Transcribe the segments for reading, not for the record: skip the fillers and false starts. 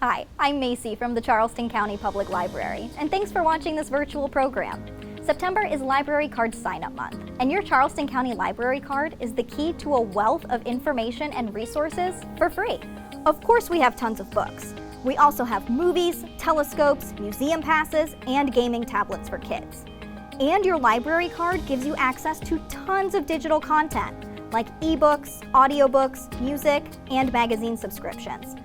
Hi, I'm Macy from the Charleston County Public Library, and thanks for watching this virtual program. September is Library Card Sign-Up Month, and your Charleston County Library card is the key to a wealth of information and resources for free. Of course, we have tons of books. We also have movies, telescopes, museum passes, and gaming tablets for kids. And your library card gives you access to tons of digital content, like ebooks, audiobooks, music, and magazine subscriptions,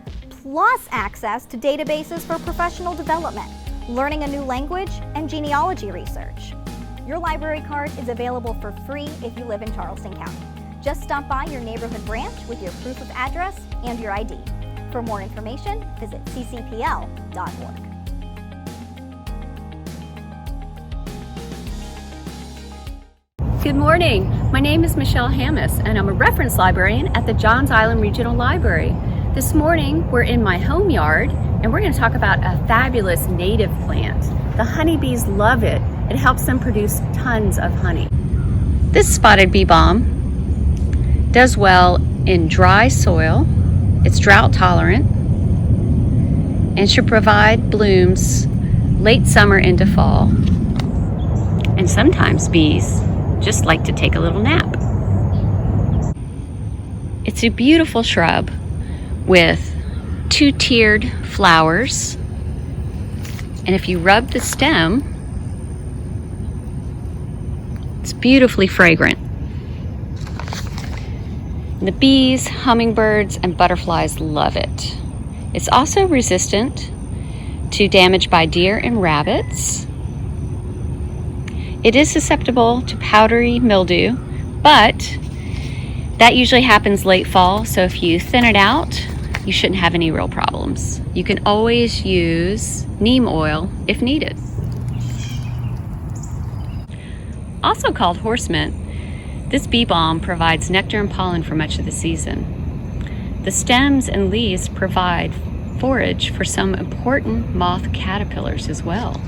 plus access to databases for professional development, learning a new language, and genealogy research. Your library card is available for free if you live in Charleston County. Just stop by your neighborhood branch with your proof of address and your ID. For more information, visit ccpl.org. Good morning. My name is Michelle Hammis, and I'm a reference librarian at the Johns Island Regional Library. This morning, we're in my home yard, and we're going to talk about a fabulous native plant. The honeybees love it. It helps them produce tons of honey. This Spotted Bee Balm does well in dry soil. It's drought tolerant and should provide blooms late summer into fall. And sometimes bees just like to take a little nap. It's a beautiful shrub with two-tiered flowers, and if you rub the stem, it's beautifully fragrant. And the bees, hummingbirds, and butterflies love it. It's also resistant to damage by deer and rabbits. It is susceptible to powdery mildew, but that usually happens late fall, so if you thin it out, you shouldn't have any real problems. You can always use neem oil if needed. Also called horse mint, this bee balm provides nectar and pollen for much of the season. The stems and leaves provide forage for some important moth caterpillars as well.